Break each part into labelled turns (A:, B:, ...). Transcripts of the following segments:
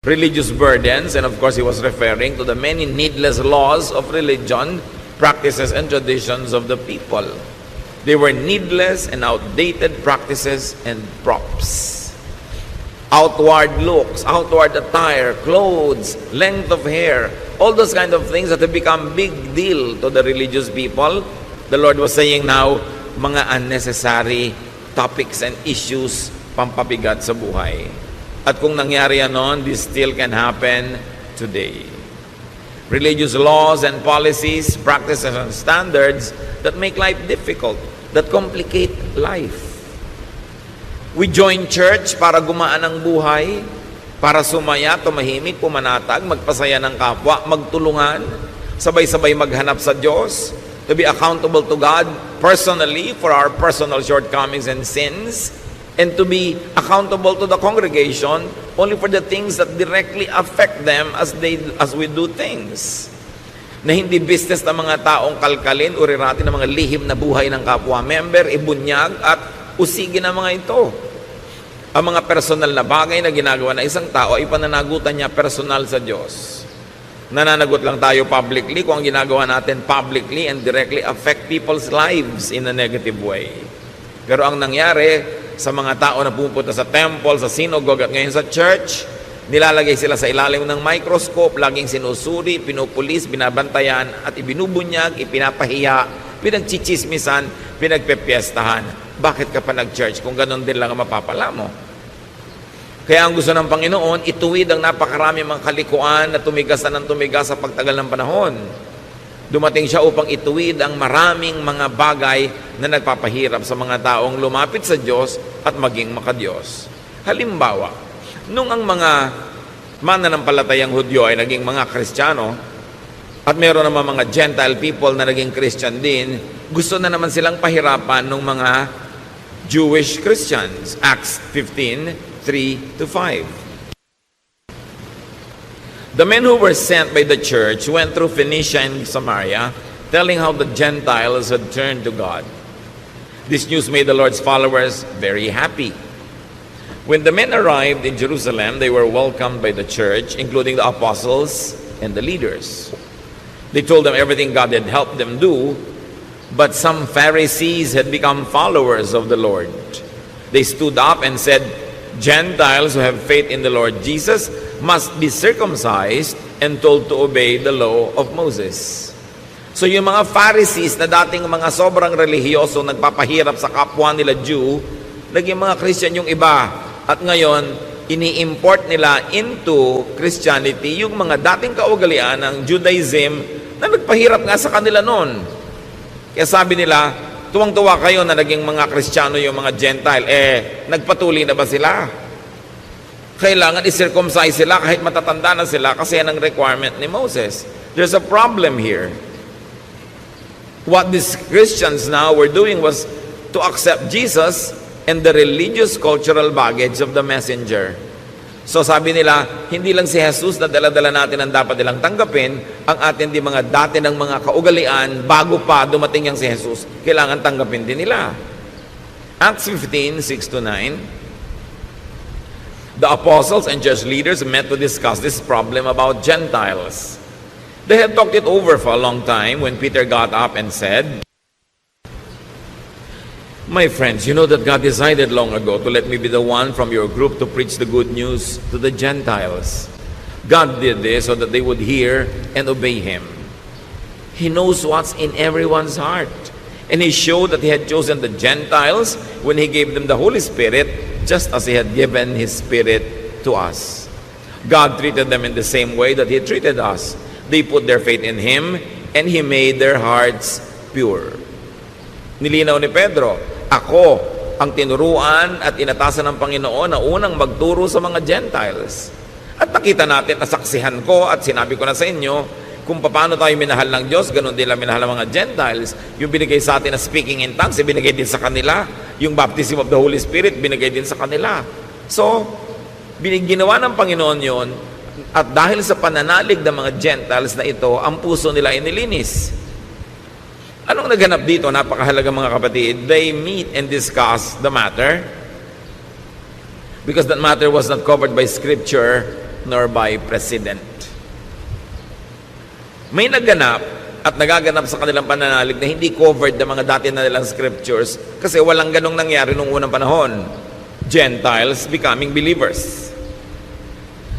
A: religious burdens, and of course he was referring to the many needless laws of religion, practices, and traditions of the people. They were needless and outdated practices and props. Outward looks, outward attire, clothes, length of hair, all those kind of things that have become big deal to the religious people. The Lord was saying now, mga unnecessary topics and issues pampabigat sa buhay. At kung nangyari yan noon, this still can happen today. Religious laws and policies, practices and standards that make life difficult, that complicate life. We join church para gumaan ang buhay, para sumaya, tumahimik, pumanatag, magpasaya ng kapwa, magtulungan, sabay-sabay maghanap sa Diyos, to be accountable to God personally for our personal shortcomings and sins, and to be accountable to the congregation only for the things that directly affect them as we do things. Na hindi business ng mga taong kalkalin, uriratin ng mga lihim na buhay ng kapwa-member, ibunyag at usigin ang mga ito. Ang mga personal na bagay na ginagawa ng isang tao ay pananagutan niya personal sa Diyos. Nananagot lang tayo publicly kung ang ginagawa natin publicly and directly affect people's lives in a negative way. Pero ang nangyari sa mga tao na pupunta sa temple, sa synagogue at ngayon sa church, nilalagay sila sa ilalim ng microscope, laging sinusuri, pinupulis, binabantayan at ibinubunyag, ipinapahiya, pinagchichismisan, pinagpepiestahan. Bakit ka pa nag-church kung ganun din lang ang mapapala mo? Kaya ang gusto ng Panginoon, ituwid ang napakarami mga kalikuan na tumigas na ng tumigas sa pagtagal ng panahon. Dumating siya upang ituwid ang maraming mga bagay na nagpapahirap sa mga taong lumapit sa Diyos at maging makadiyos. Halimbawa, nung ang mga mananampalatayang Hudyo ay naging mga Kristiyano at meron naman mga Gentile people na naging Christian din, gusto na naman silang pahirapan ng mga Jewish Christians. Acts 15:3-5. The men who were sent by the church went through Phoenicia and Samaria, telling how the Gentiles had turned to God. This news made the Lord's followers very happy. When the men arrived in Jerusalem, they were welcomed by the church, including the apostles and the leaders. They told them everything God had helped them do, but some Pharisees had become followers of the Lord. They stood up and said, Gentiles who have faith in the Lord Jesus must be circumcised and told to obey the law of Moses. So yung mga Pharisees na dating mga sobrang relihiyoso, nagpapahirap sa kapwa nila Jew, naging mga Christian yung iba. At ngayon, ini-import nila into Christianity yung mga dating kaugalian ng Judaism na nagpahirap nga sa kanila noon. Kaya sabi nila, tuwang-tuwa kayo na naging mga Kristiyano yung mga Gentile. Nagpatuloy na ba sila? Kailangan i-circumcise sila kahit matatanda na sila kasi yan ang requirement ni Moses. There's a problem here. What these Christians now were doing was to accept Jesus and the religious cultural baggage of the messenger. So sabi nila, hindi lang si Jesus na dala-dala natin ang dapat nilang tanggapin, ang atin di mga dati ng mga kaugalian bago pa dumating yang si Jesus, kailangan tanggapin din nila. Acts 15:6-9. The apostles and church leaders met to discuss this problem about Gentiles. They had talked it over for a long time when Peter got up and said, My friends, you know that God decided long ago to let me be the one from your group to preach the good news to the Gentiles. God did this so that they would hear and obey Him. He knows what's in everyone's heart. And He showed that He had chosen the Gentiles when He gave them the Holy Spirit, just as He had given His Spirit to us. God treated them in the same way that He treated us. They put their faith in Him, and He made their hearts pure. Nilinaw ni Pedro, ako ang tinuruan at inatasan ng Panginoon na unang magturo sa mga Gentiles. At nakita natin, nasaksihan ko at sinabi ko na sa inyo, kung paano tayo minahal ng Diyos, ganun din lang minahal ng mga Gentiles. Yung binigay sa atin na speaking in tongues, binigay din sa kanila. Yung baptism of the Holy Spirit, binigay din sa kanila. So, ginawa ng Panginoon yon, at dahil sa pananalig ng mga Gentiles na ito, ang puso nila ay nilinis. Anong naghanap dito? Napakahalaga mga kapatid. They meet and discuss the matter. Because that matter was not covered by Scripture, nor by precedent. May naganap at nagaganap sa kanilang pananalig na hindi covered ng mga dati na nilang scriptures kasi walang ganong nangyari nung unang panahon. Gentiles becoming believers.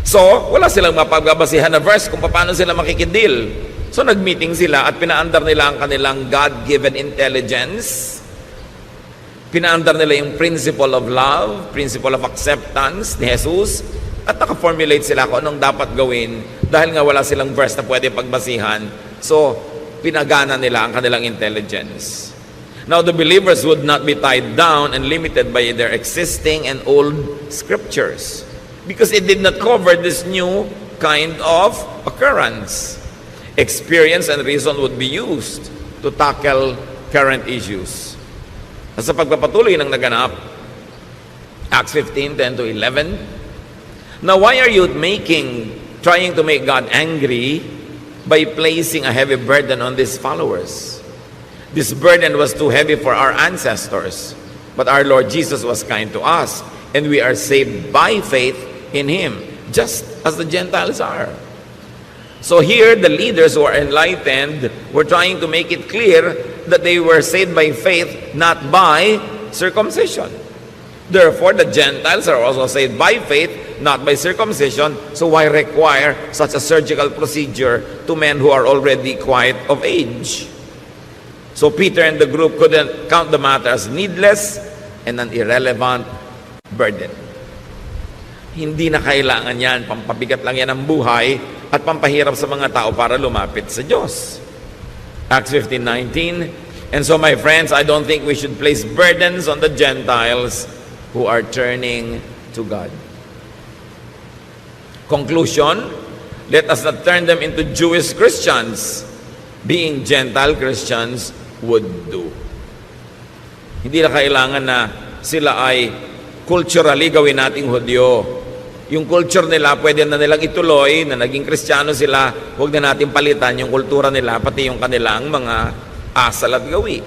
A: So, wala silang mapagbabasihan na verse kung paano sila makikidil. So, nag-meeting sila at pinaandar nila ang kanilang God-given intelligence. Pinaandar nila yung principle of love, principle of acceptance ni Jesus, at naka-formulate sila kung anong dapat gawin dahil nga wala silang verse na pwede pagbasihan. So, pinagana nila ang kanilang intelligence. Now, the believers would not be tied down and limited by their existing and old scriptures because it did not cover this new kind of occurrence. Experience and reason would be used to tackle current issues. Sa pagpapatuloy ng naganap, Acts 15, 10 to 11, now why are you trying to make God angry by placing a heavy burden on these followers? This burden was too heavy for our ancestors, but our Lord Jesus was kind to us, and we are saved by faith in Him, just as the Gentiles are. So here, the leaders who are enlightened were trying to make it clear that they were saved by faith, not by circumcision. Therefore, the Gentiles are also saved by faith, not by circumcision. So why require such a surgical procedure to men who are already quite of age? So Peter and the group couldn't count the matter as needless and an irrelevant burden. Hindi na kailangan yan, pampabigat lang yan ang buhay at pampahirap sa mga tao para lumapit sa Diyos. Acts 15:19, and so my friends, I don't think we should place burdens on the Gentiles who are turning to God. Conclusion, let us not turn them into Jewish Christians, being Gentile Christians would do. Hindi na kailangan na sila ay culturally gawin nating Hudyo. Yung culture nila, pwede na nilang ituloy, na naging Kristiyano sila, huwag na natin palitan yung kultura nila, pati yung kanilang mga asal at gawi.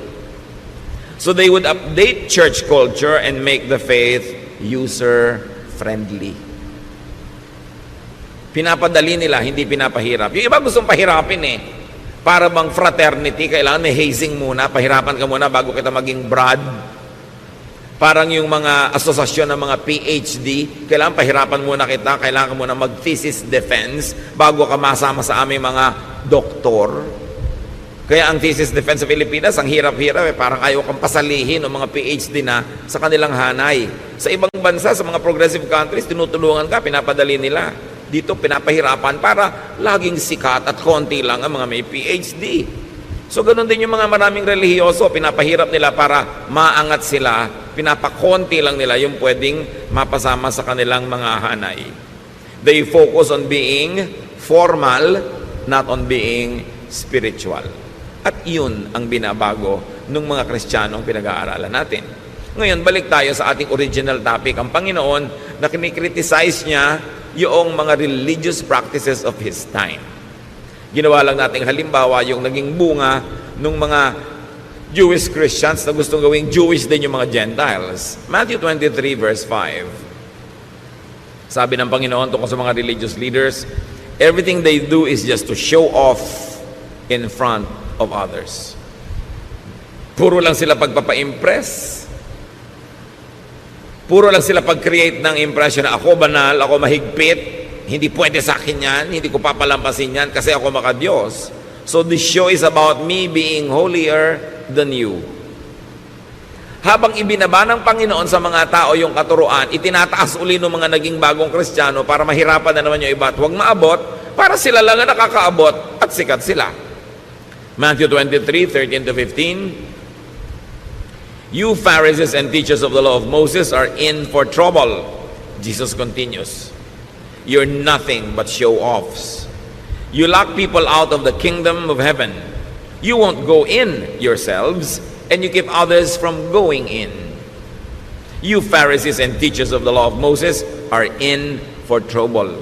A: So they would update church culture and make the faith user-friendly. Pinapadali nila, hindi pinapahirap. Yung iba gustong pahirapin eh. Para bang fraternity, kailangan may hazing muna, pahirapan ka muna bago kita maging brad. Parang yung mga asosasyon ng mga PhD, kailangan pahirapan muna kita, kailangan muna mag-thesis defense bago ka masama sa aming mga doktor. Kaya ang thesis defense sa Pilipinas, ang hirap-hirap parang ayaw kang pasalihin ng mga PhD na sa kanilang hanay. Sa ibang bansa, sa mga progressive countries, tinutulungan ka, pinapadali nila. Dito pinapahirapan para laging sikat at konti lang ang mga may PhD. So ganun din yung mga maraming relihiyoso, pinapahirap nila para maangat sila, pinapakonti lang nila yung pwedeng mapasama sa kanilang mga hanay. They focus on being formal, not on being spiritual. At yun ang binabago ng mga Kristiyanong pinag-aaralan natin. Ngayon, balik tayo sa ating original topic. Ang Panginoon na kinikriticize niya yung mga religious practices of His time. Ginawa lang nating halimbawa yung naging bunga ng mga Jewish Christians na gustong gawing Jewish din yung mga Gentiles. Matthew 23 verse 5. Sabi ng Panginoon tungkol sa mga religious leaders, everything they do is just to show off in front of others. Puro lang sila pagpapa-impress. Puro lang sila pag-create ng impression na ako banal, ako mahigpit, hindi pwede sa akin yan, hindi ko papalampasin yan kasi ako maka-Diyos. So this show is about me being holier than you. Habang ibinaba ng Panginoon sa mga tao yung katuruan, itinataas uli ng mga naging bagong Kristiyano para mahirapan na naman yung iba at huwag maabot, para sila lang ang nakakaabot at sikat sila. Matthew 23, 13 to 15, you Pharisees and teachers of the law of Moses are in for trouble. Jesus continues, you're nothing but show-offs. You lock people out of the kingdom of heaven. You won't go in yourselves, and you keep others from going in. You Pharisees and teachers of the law of Moses are in for trouble.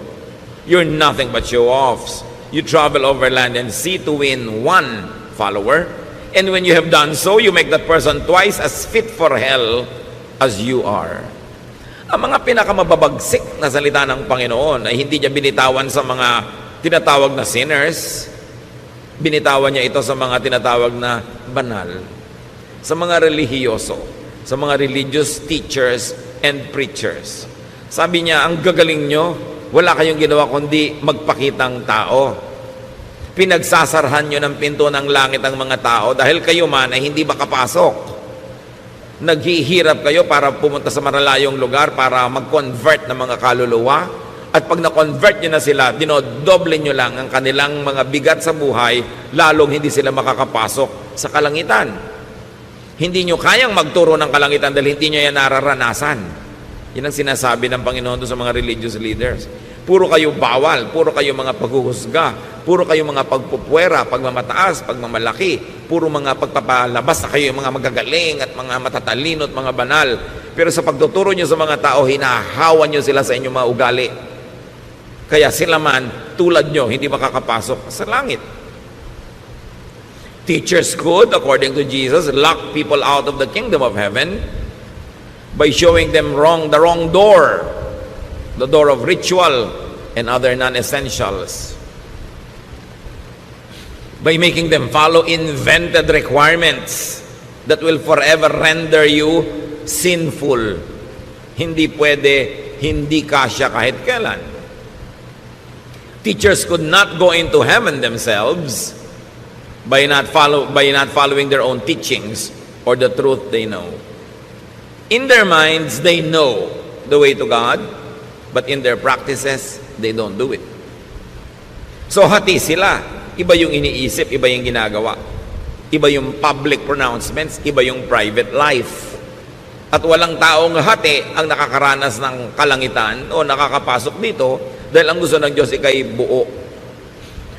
A: You're nothing but show-offs. You travel over land and sea to win one follower, and when you have done so, you make that person twice as fit for hell as you are. Ang mga pinakamababagsik na salita ng Panginoon ay hindi niya binitawan sa mga tinatawag na sinners. Binitawan niya ito sa mga tinatawag na banal, sa mga relihiyoso, sa mga religious teachers and preachers. Sabi niya, ang gagaling nyo, wala kayong ginawa kundi magpakitang tao. Pinagsasarhan nyo ng pinto ng langit ang mga tao dahil kayo man ay hindi makapasok. Naghihirap kayo para pumunta sa maralayong lugar para mag-convert ng mga kaluluwa. At pag na-convert nyo na sila, dinodoble nyo lang ang kanilang mga bigat sa buhay, lalong hindi sila makakapasok sa kalangitan. Hindi nyo kayang magturo ng kalangitan dahil hindi nyo yan nararanasan. Yan ang sinasabi ng Panginoon doon sa mga religious leaders. Puro kayo bawal, puro kayo mga paghuhusga, puro kayo mga pagpupwera, pagmamataas, pagmamalaki, puro mga pagpapalabas na kayo yung mga magagaling at mga matatalino at mga banal. Pero sa pagtuturo nyo sa mga tao, hinahawan nyo sila sa inyong mga ugali. Kaya sila man, tulad nyo, hindi makakapasok sa langit. Teachers could, according to Jesus, lock people out of the kingdom of heaven by showing them the wrong door, the door of ritual and other non-essentials, by making them follow invented requirements that will forever render you sinful. Hindi pwede, hindi kasya kahit kailan. Teachers could not go into heaven themselves by not following their own teachings or the truth they know. In their minds, they know the way to God, but in their practices, they don't do it. So hati sila. Iba yung iniisip, iba yung ginagawa. Iba yung public pronouncements, iba yung private life. At walang taong hati ang nakakaranas ng kalangitan o nakakapasok dito dahil ang gusto ng Diyos ikay buo.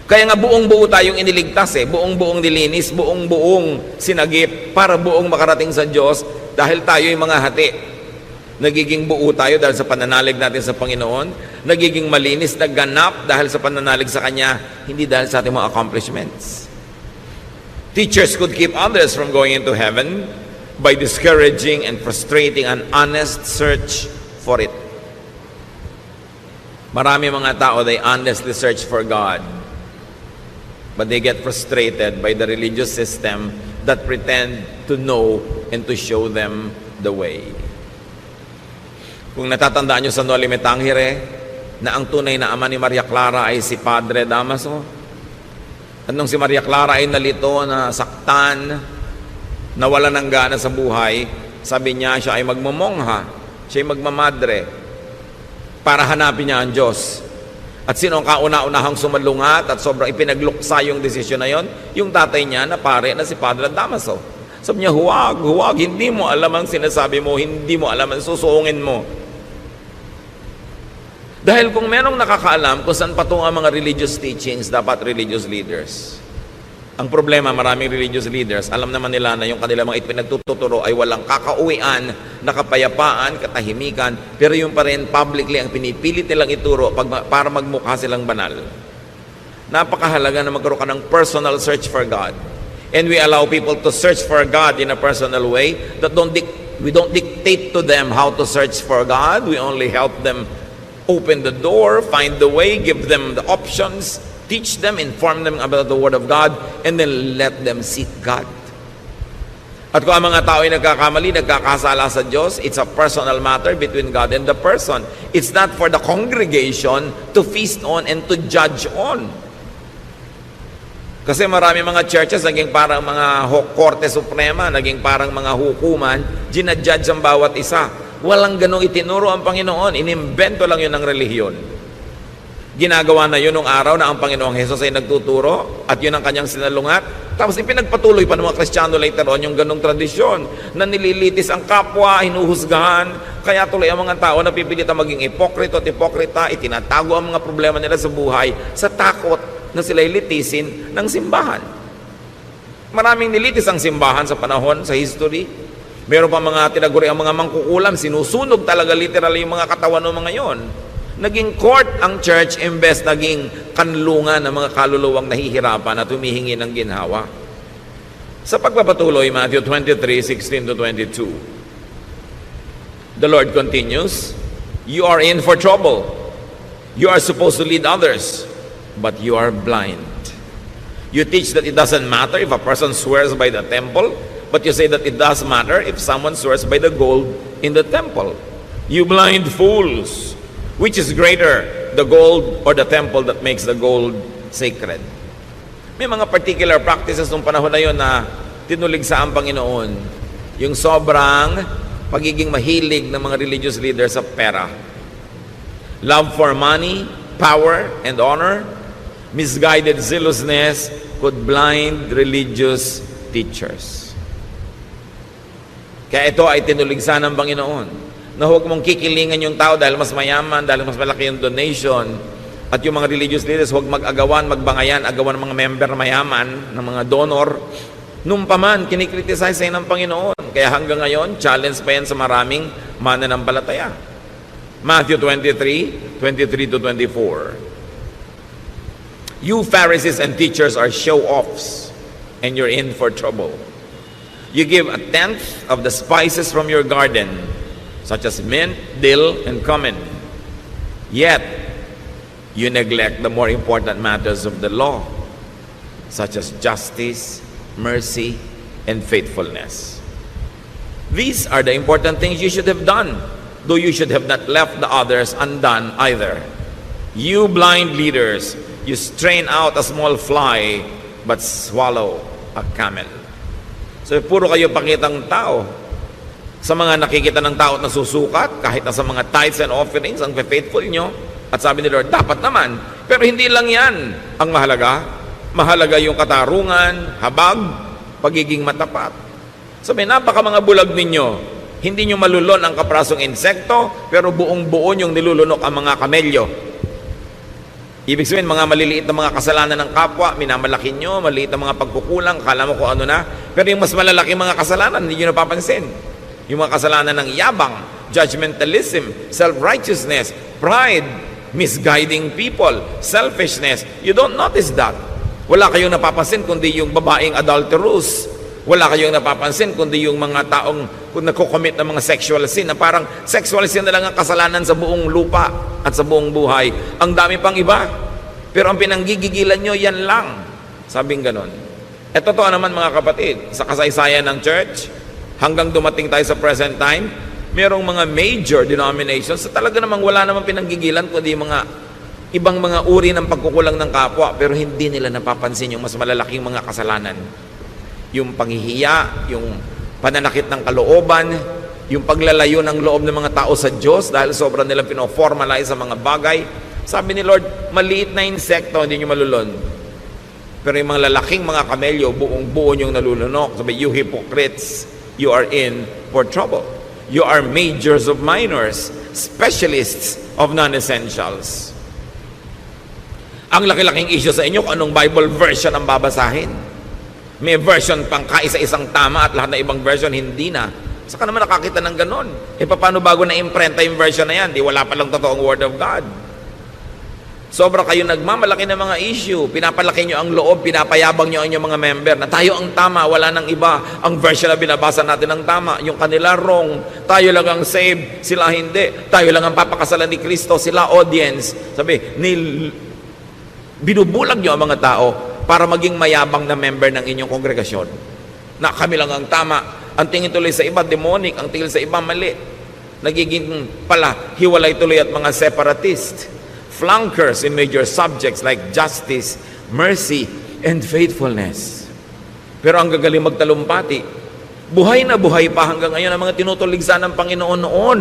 A: Kaya nga buong-buo tayong iniligtas buong-buong nilinis, buong-buong sinagip para buong makarating sa Diyos dahil tayo yung mga hati. Nagiging buo tayo dahil sa pananalig natin sa Panginoon. Nagiging malinis, nagganap dahil sa pananalig sa Kanya, hindi dahil sa ating mga accomplishments. Teachers could keep others from going into heaven by discouraging and frustrating an honest search for it. Marami mga tao, they honestly search for God, but they get frustrated by the religious system that pretend to know and to show them the way. Kung natatandaan nyo sa Noli Me Tangere, na ang tunay na ama ni Maria Clara ay si Padre Damaso. At nung si Maria Clara ay nalito, na saktan, nawala ng gana sa buhay, sabi niya siya ay magmamongha, siya ay magmamadre, para hanapin niya ang Diyos. At sino ang kauna-unahang sumalungat at sobrang ipinagluksa yung desisyon na yon? Yung tatay niya na pare na si Padre Damaso. Sabi niya, huwag, hindi mo alam ang sinasabi mo, hindi mo alam ang susuungin mo. Dahil kung merong nakakaalam kung saan patungo ang mga religious teachings, dapat religious leaders. Ang problema, maraming religious leaders, alam naman nila na yung kanilang mga ipinagtuturo ay walang kakauwian, nakapayapaan, katahimikan, pero yung pa rin publicly ang pinipilit nilang ituro para magmukha silang banal. Napakahalaga na magkaroon ka ng personal search for God. And we allow people to search for God in a personal way. We don't dictate to them how to search for God. We only help them open the door, find the way, give them the options, teach them, inform them about the Word of God, and then let them seek God. At kung ang mga tao ay nagkakamali, nagkakasala sa Diyos, it's a personal matter between God and the person. It's not for the congregation to feast on and to judge on. Kasi marami mga churches naging parang mga Korte Suprema, naging parang mga hukuman, ginajudge ang bawat isa. Walang ganong itinuro ang Panginoon. Inimbento lang yun ng relihiyon. Ginagawa na yun nung araw na ang Panginoong Hesus ay nagtuturo at yun ang kanyang sinalungat. Tapos ipinagpatuloy pa ng mga Kristiyano later on yung ganong tradisyon na nililitis ang kapwa, hinuhusgahan. Kaya tuloy ang mga tao na pipilitan maging ipokrito at ipokrita, itinatago ang mga problema nila sa buhay sa takot na sila'y litisin ng simbahan. Maraming nilitis ang simbahan sa panahon, sa history. Meron pa mga tinaguri ang mga mangkukulam, sinusunog talaga literal yung mga katawan ng mga yon. Naging court ang church imbes naging kanlungan ng mga kaluluwang nahihirapan at humihingi ng ginhawa. Sa pagpapatuloy, Matthew 23:16-22. The Lord continues, you are in for trouble. You are supposed to lead others, but you are blind. You teach that it doesn't matter if a person swears by the temple, but you say that it does matter if someone swears by the gold in the temple. You blind fools! Which is greater, the gold or the temple that makes the gold sacred? May mga particular practices nung panahon na yon na tinuligsa ang Panginoon. Yung sobrang pagiging mahilig ng mga religious leaders sa pera. Love for money, power, and honor, misguided zealousness could blind religious teachers. Kaya ito ay tinuligsa ng Panginoon na huwag mong kikilingan yung tao dahil mas mayaman, dahil mas malaki yung donation. At yung mga religious leaders, huwag mag-agawan, magbangayan, agawan ng mga member mayaman, ng mga donor. Nung paman, kinikriticize sa'yo ng Panginoon. Kaya hanggang ngayon, challenge pa yan sa maraming mananampalataya. Matthew 23, 23 to 24. You Pharisees and teachers are show-offs, and you're in for trouble. You give 1/10 of the spices from your garden, such as mint, dill, and cumin. Yet, you neglect the more important matters of the law, such as justice, mercy, and faithfulness. These are the important things you should have done, though you should have not left the others undone either. You blind leaders, you strain out a small fly, but swallow a camel. So, puro kayo pakitang tao. Sa mga nakikita ng tao na susukat, kahit na sa mga tithes and offerings, ang faithful nyo, at sabi ni Lord, dapat naman. Pero hindi lang yan ang mahalaga. Mahalaga yung katarungan, habag, pagiging matapat. So may napaka mga bulag ninyo. Hindi nyo malulon ang kaprasong insekto, pero buong buo yung nilulunok ang mga kamelyo. Ibig sabihin, mga maliliit na mga kasalanan ng kapwa, minamalaki nyo, maliit na mga pagkukulang, kala mo kung ano na. Pero yung mas malalaki mga kasalanan, hindi nyo napapansin. Yung mga kasalanan ng yabang, judgmentalism, self-righteousness, pride, misguiding people, selfishness. You don't notice that. Wala kayong napapansin kundi yung babaeng adulterous. Wala kayong napapansin kundi yung mga taong kung nagko-commit ng mga sexual sin na parang sexual sin na lang ang kasalanan sa buong lupa at sa buong buhay. Ang dami pang iba. Pero ang pinanggigigilan nyo, yan lang. Sabing ganon. At totoo naman mga kapatid, sa kasaysayan ng church, hanggang dumating tayo sa present time, merong mga major denominations sa talaga namang wala namang pinanggigilan kundi mga ibang mga uri ng pagkukulang ng kapwa, pero hindi nila napapansin yung mas malalaking mga kasalanan. Yung panghihiya, yung pananakit ng kalooban, yung paglalayo ng loob ng mga tao sa Diyos dahil sobrang nilang pinoformalize sa mga bagay. Sabi ni Lord, maliit na insekto, hindi nyo malulon. Pero yung mga lalaking mga kamelyo, buong buo nyong nalulunok. Sabi, you hypocrites, you are in for trouble. You are majors of minors, specialists of non-essentials. Ang laki-laking issue sa inyo kung anong Bible version ang babasahin. May version pang kaisa-isang tama at lahat na ibang version hindi na. Saka naman nakakita ng ganon. E paano bago na-imprenta yung version na yan? Di wala palang totoong Word of God. Sobra kayo nagmamalaki ng mga issue. Pinapalaki nyo ang loob, pinapayabang nyo ang inyong mga member na tayo ang tama, wala nang iba. Ang version na binabasa natin ang tama, yung kanila wrong. Tayo lang ang saved, sila hindi. Tayo lang ang papakasalan ni Kristo, sila audience. Sabi, binubulag nyo ang mga tao para maging mayabang na member ng inyong kongregasyon. Na kami lang ang tama. Ang tingin tuloy sa iba, demonic. Ang tingin sa iba, mali. Nagiging pala, hiwalay tuloy at mga separatist. Flunkers in major subjects like justice, mercy, and faithfulness. Pero ang gagaling magtalumpati, buhay na buhay pa hanggang ngayon ang mga tinutuligsa ng Panginoon noon.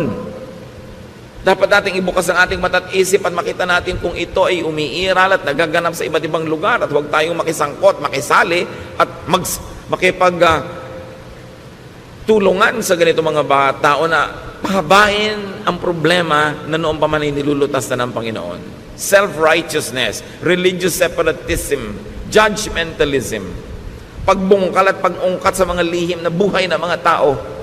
A: Dapat nating ibukas ang ating mata at isip at makita natin kung ito ay umiiral at nagaganap sa iba't ibang lugar at huwag tayong makisangkot, makisali at tulungan sa ganito mga tao na pahabain ang problema na noong pa man ay nilulutas na ng Panginoon. Self-righteousness, religious separatism, judgmentalism, pagbungkal at pag-ungkat sa mga lihim na buhay ng mga tao.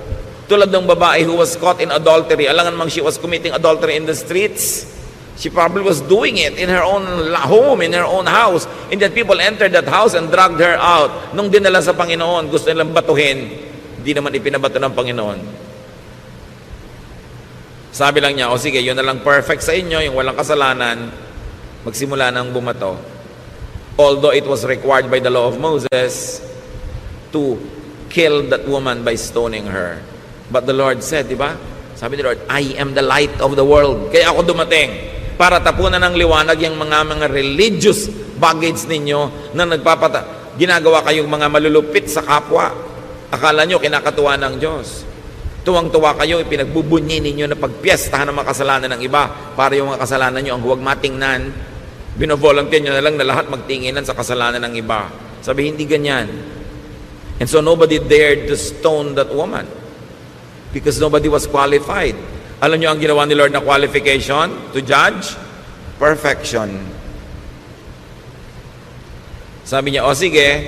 A: Tulad ng babae who was caught in adultery. Alangan mang she was committing adultery in the streets. She probably was doing it in her own home, in her own house. And that people entered that house and dragged her out. Nung dinala sa Panginoon, gusto nilang batuhin. Hindi naman ipinabato ng Panginoon. Sabi lang niya, o sige, yun na lang perfect sa inyo, yung walang kasalanan, magsimula nang bumato. Although it was required by the law of Moses to kill that woman by stoning her. But the Lord said, di ba? Sabi ni Lord, I am the light of the world. Kaya ako dumating para tapunan ng liwanag yung mga religious baggage ninyo na ginagawa kayong mga malulupit sa kapwa. Akala nyo kinakatuwa ng Diyos. Tuwang-tuwa kayo, ipinagbubunyi ninyo na pagpiestahan ng mga kasalanan ng iba para yung mga kasalanan nyo ang huwag matingnan. Binovolunteer nyo na lang na lahat magtinginan sa kasalanan ng iba. Sabi, hindi ganyan. And so nobody dared to stone that woman because nobody was qualified. Alam nyo ang ginawa ni Lord na qualification to judge? Perfection. Sabi niya, o sige,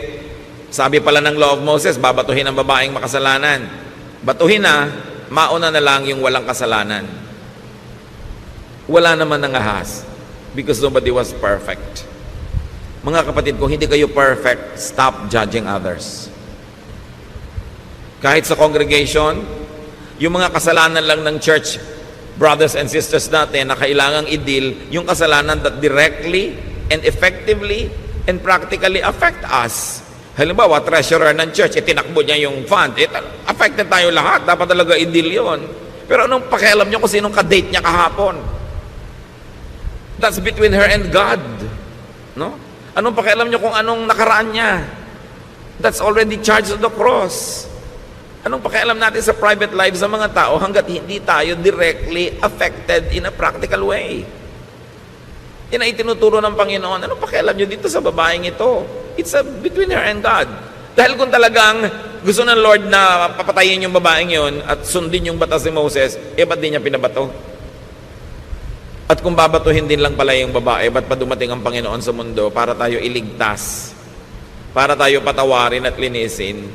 A: sabi pala ng law of Moses, babatuhin ang babaeng makasalanan. Batuhin na, mauna na lang yung walang kasalanan. Wala naman ng ahas because nobody was perfect. Mga kapatid, kung hindi kayo perfect, stop judging others. Kahit sa congregation, yung mga kasalanan lang ng church, brothers and sisters natin, na kailangang i-deal, yung kasalanan that directly and effectively and practically affect us. Halimbawa, treasurer ng church, itinakbo niya yung fund. Affected tayo lahat. Dapat talaga i-deal yun. Pero anong pakialam niyo kung sinong ka-date niya kahapon? That's between her and God. No? Anong pakialam niyo kung anong nakaraan niya? That's already charged on the cross. Anong pakialam natin sa private lives ng mga tao hanggat hindi tayo directly affected in a practical way? Yan ay tinuturo ng Panginoon. Anong pakialam niyo dito sa babaeng ito? It's between her and God. Dahil kung talagang gusto ng Lord na papatayin yung babaeng yun at sundin yung batas ni Moses, ba't di niya pinabato? At kung babatuhin din lang pala yung babae, ba't pa dumating ang Panginoon sa mundo para tayo iligtas? Para tayo patawarin at linisin?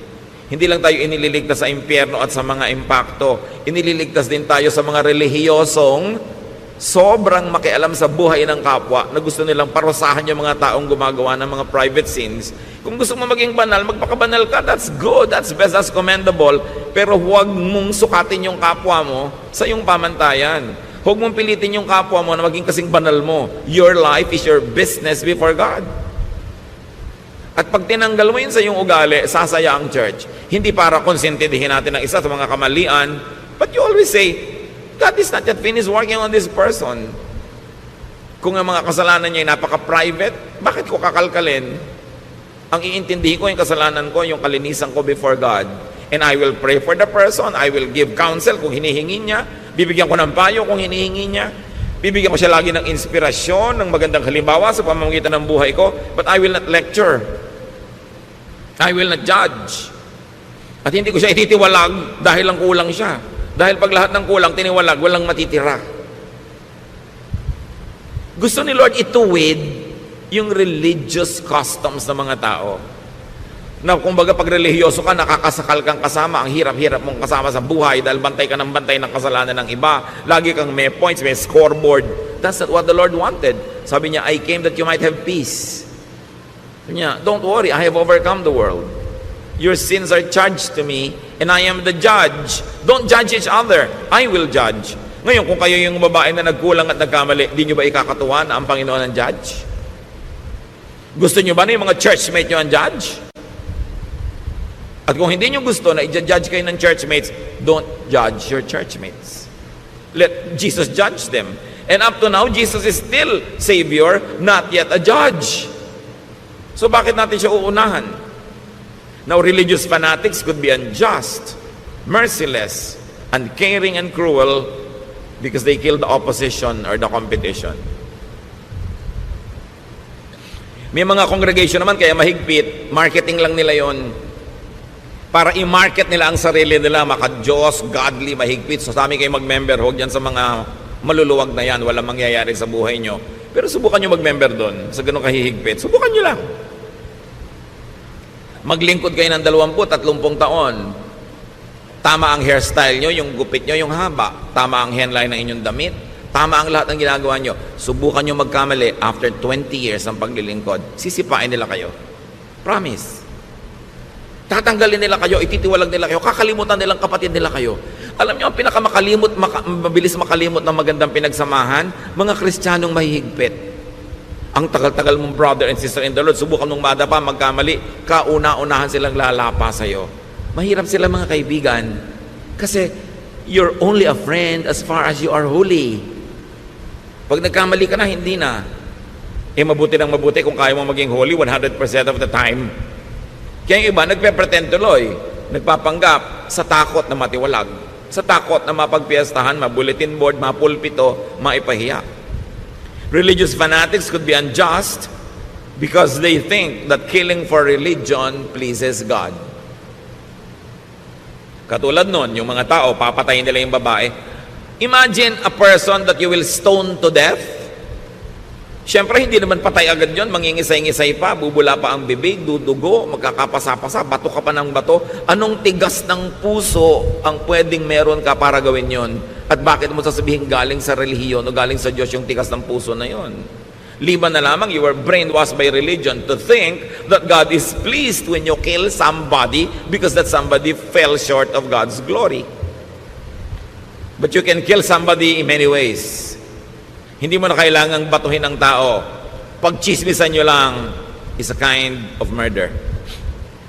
A: Hindi lang tayo inililigtas sa impyerno at sa mga impakto. Inililigtas din tayo sa mga relihiyosong sobrang makialam sa buhay ng kapwa na gusto nilang parusahan yung mga taong gumagawa ng mga private sins. Kung gusto mo maging banal, magpakabanal ka. That's good, that's best, that's commendable. Pero huwag mong sukatin yung kapwa mo sa iyong pamantayan. Huwag mong pilitin yung kapwa mo na maging kasing banal mo. Your life is your business before God. At pag tinanggal mo yun sa iyong ugali, sasaya ang church. Hindi para konsentidihin natin ang isa sa mga kamalian, but you always say, God is not yet finished working on this person. Kung ang mga kasalanan niya ay napaka-private, bakit ko kakalkalin? Ang iintindihin ko yung kasalanan ko, yung kalinisan ko before God. And I will pray for the person, I will give counsel kung hinihingi niya, bibigyan ko ng payo kung hinihingi niya, bibigyan ko siya lagi ng inspirasyon, ng magandang halimbawa sa pamamagitan ng buhay ko, but I will not lecture. I will not judge. At hindi ko siya ititiwalag dahil lang kulang siya. Dahil pag lahat ng kulang, tiniwalag, walang matitira. Gusto ni Lord ituwid yung religious customs ng mga tao. Na kumbaga pag relihiyoso ka, nakakasakal kang kasama, ang hirap-hirap mong kasama sa buhay dahil bantay ka ng bantay ng kasalanan ng iba. Lagi kang may points, may scoreboard. That's not what the Lord wanted. Sabi niya, I came that you might have peace. Sabi niya, don't worry, I have overcome the world. Your sins are charged to me, and I am the judge. Don't judge each other. I will judge. Ngayon, kung kayo yung babae na nagkulang at nagkamali, di nyo ba ikakatuwa na ang Panginoon ang judge? Gusto nyo ba na yung mga churchmate nyo ang judge? At kung hindi nyo gusto na i-judge kayo ng churchmates, don't judge your churchmates. Let Jesus judge them. And up to now, Jesus is still Savior, not yet a judge. So bakit natin siya uunahan? Now, religious fanatics could be unjust, merciless, uncaring, and cruel because they kill the opposition or the competition. May mga congregation naman kaya mahigpit, marketing lang nila yon para i-market nila ang sarili nila, maka-Diyos, godly, mahigpit. So sa amin kayo mag-member, huwag yan sa mga maluluwag na yan, walang mangyayari sa buhay nyo. Pero subukan nyo mag-member doon, sa ganun kahihigpit. Subukan nyo lang. Maglingkod kayo ng 20-30 taon. Tama ang hairstyle nyo, yung gupit nyo, yung haba. Tama ang hairline ng inyong damit. Tama ang lahat ng ginagawa nyo. Subukan nyo magkamali after 20 years ng paglilingkod. Sisipain nila kayo. Promise. Tatanggalin nila kayo, ititiwalag nila kayo, kakalimutan nilang kapatid nila kayo. Alam niyo, ang mabilis makalimot ng magandang pinagsamahan, mga Kristiyanong mahihigpit. Ang tagal-tagal mong brother and sister in the Lord, subukan mong madapa, magkamali, kauna-unahan silang lalapa sa'yo. Mahirap sila mga kaibigan, kasi you're only a friend as far as you are holy. Pag nagkamali ka na, hindi na. Mabuti ng mabuti kung kaya mo maging holy 100% of the time. Kaya yung iba, nagpe-pretend tuloy, nagpapanggap sa takot na matiwalag, sa takot na mapagpiestahan, mabulletin board, mapulpito, maipahiya. Religious fanatics could be unjust because they think that killing for religion pleases God. Katulad nun, yung mga tao, papatayin nila yung babae. Imagine a person that you will stone to death. Siyempre, hindi naman patay agad yun. Mangingisay-ngisay pa, bubula pa ang bibig, dudugo, magkakapasa-pasa, bato ka pa ng bato. Anong tigas ng puso ang pwedeng meron ka para gawin yon? At bakit mo sasabihin galing sa relihiyon o galing sa Diyos yung tigas ng puso na yon? Liban na lamang, you were brainwashed by religion to think that God is pleased when you kill somebody because that somebody fell short of God's glory. But you can kill somebody in many ways. Hindi mo na kailangang batuhin ang tao. Pagchismisan nyo lang is a kind of murder.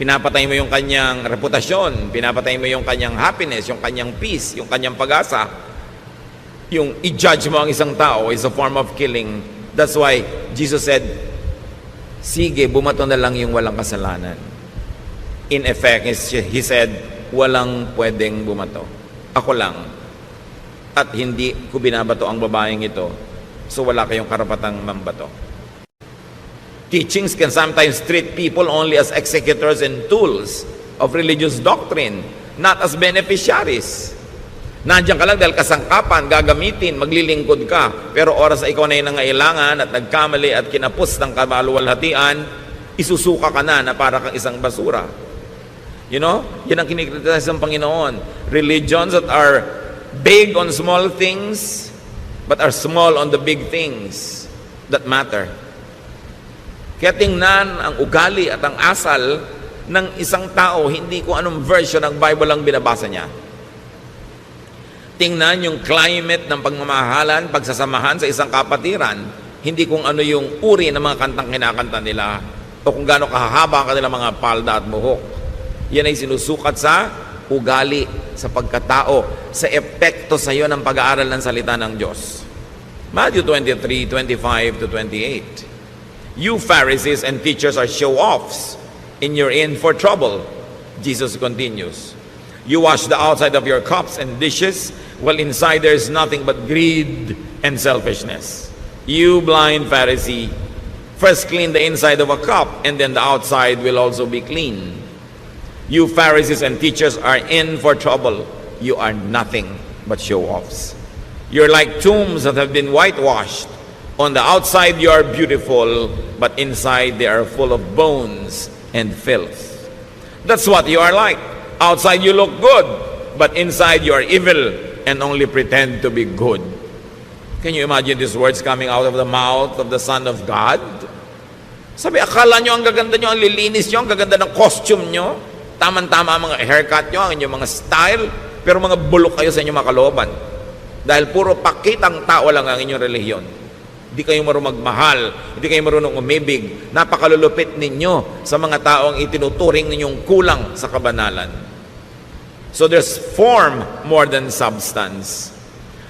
A: Pinapatay mo yung kanyang reputasyon, pinapatay mo yung kanyang happiness, yung kanyang peace, yung kanyang pag-asa. Yung i-judge mo ang isang tao is a form of killing. That's why Jesus said, sige, bumato na lang yung walang kasalanan. In effect, He said, walang pwedeng bumato. Ako lang. At hindi ko binabato ang babaeng ito. So wala kayong karapatang mambato. Teachings can sometimes treat people only as executors and tools of religious doctrine, not as beneficiaries. Nandiyan ka lang dahil kasangkapan, gagamitin, maglilingkod ka. Pero oras na ikaw na yung nangailangan at nagkamali at kinapos ng kabaluwalhatian, isusuka ka na para kang isang basura. You know? Yan ang kinikritisize ng Panginoon. Religions that are big on small things, but are small on the big things that matter. Kaya tingnan ang ugali at ang asal ng isang tao, hindi kung anong version ng Bible ang binabasa niya. Tingnan yung climate ng pagmamahalan, pagsasamahan sa isang kapatiran, hindi kung ano yung uri ng mga kantang kinakanta nila o kung gaano kahahaba ang kanilang mga palda at buhok. Yan ay sinusukat sa ugali, sa pagkatao, sa epekto sa iyo ng pag-aaral ng salita ng Diyos. Matthew 23:25 to 28. You Pharisees and teachers are show-offs, and you're in for trouble. Jesus continues. You wash the outside of your cups and dishes, while inside there is nothing but greed and selfishness. You blind Pharisee, first clean the inside of a cup, and then the outside will also be clean. You Pharisees and teachers are in for trouble. You are nothing but show-offs. You're like tombs that have been whitewashed. On the outside you are beautiful, but inside they are full of bones and filth. That's what you are like. Outside you look good, but inside you are evil and only pretend to be good. Can you imagine these words coming out of the mouth of the Son of God? Sabi, akala nyo ang gaganda nyo, ang lilinis nyo, ang gaganda ng costume nyo, taman-tama ang mga haircut nyo, ang inyong mga style, pero mga bulok kayo sa inyong mga kalooban. Dahil puro pakitang tao lang ang inyong relihiyon. Hindi kayo marunong magmahal, hindi kayo marunong umibig. Napakalulupit ninyo sa mga taong itinuturing ninyong kulang sa kabanalan. So there's form more than substance.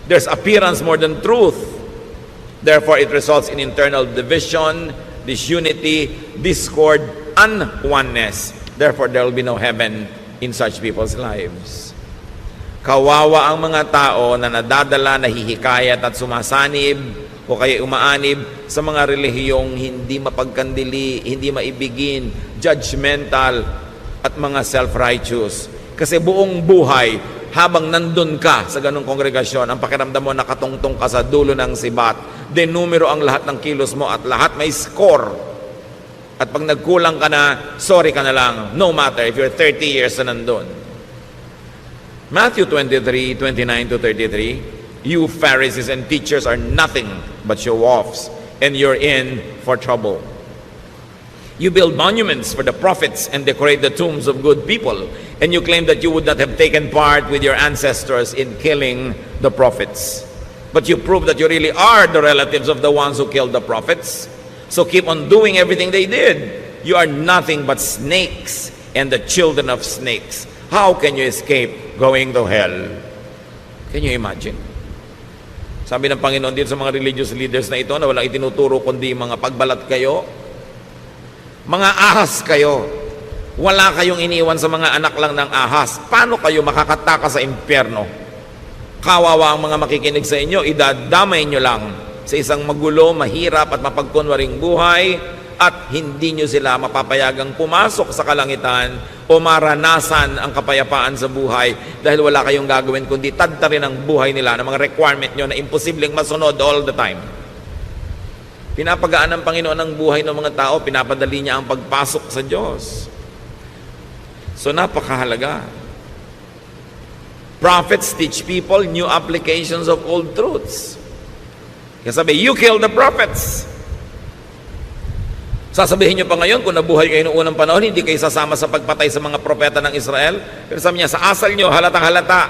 A: There's appearance more than truth. Therefore, it results in internal division, disunity, discord, unoneness. Therefore, there will be no heaven in such people's lives. Kawawa ang mga tao na nadadala, nahihikayat at sumasanib o kaya umaanib sa mga relihiyong hindi mapagkandili, hindi maibigin, judgmental at mga self-righteous. Kasi buong buhay, habang nandun ka sa ganung kongregasyon, ang pakiramdam mo nakatungtong ka sa dulo ng sibat, denumero ang lahat ng kilos mo at lahat may score. At pag nagkulang ka na, sorry ka na lang, no matter if you're 30 years na nandun. Matthew 23:29 to 33, you Pharisees and teachers are nothing but show-offs, and you're in for trouble. You build monuments for the prophets and decorate the tombs of good people, and you claim that you would not have taken part with your ancestors in killing the prophets. But you prove that you really are the relatives of the ones who killed the prophets. So keep on doing everything they did. You are nothing but snakes and the children of snakes. How can you escape going to hell? Can you imagine? Sabi ng Panginoon dito sa mga religious leaders na ito na walang itinuturo kundi mga pagbalat kayo, mga ahas kayo. Wala kayong iniwan sa mga anak lang ng ahas. Paano kayo makakataka sa impyerno? Kawawa ang mga makikinig sa inyo, idadamay nyo lang sa isang magulo, mahirap at mapagkunwaring buhay, at hindi nyo sila mapapayagang pumasok sa kalangitan o maranasan ang kapayapaan sa buhay dahil wala kayong gagawin kundi tadtarin ang buhay nila ng mga requirement nyo na imposibleng masunod all the time. Pinapagaan ng Panginoon ang buhay ng mga tao, pinapadali niya ang pagpasok sa Diyos. So napakahalaga. Prophets teach people new applications of old truths. Kaya sabi, you kill the prophets. Sasabihin nyo pa ngayon, kung nabuhay kayo noong unang panahon, hindi kayo sasama sa pagpatay sa mga propeta ng Israel. Pero sabi niya, sa asal nyo, halatang-halata,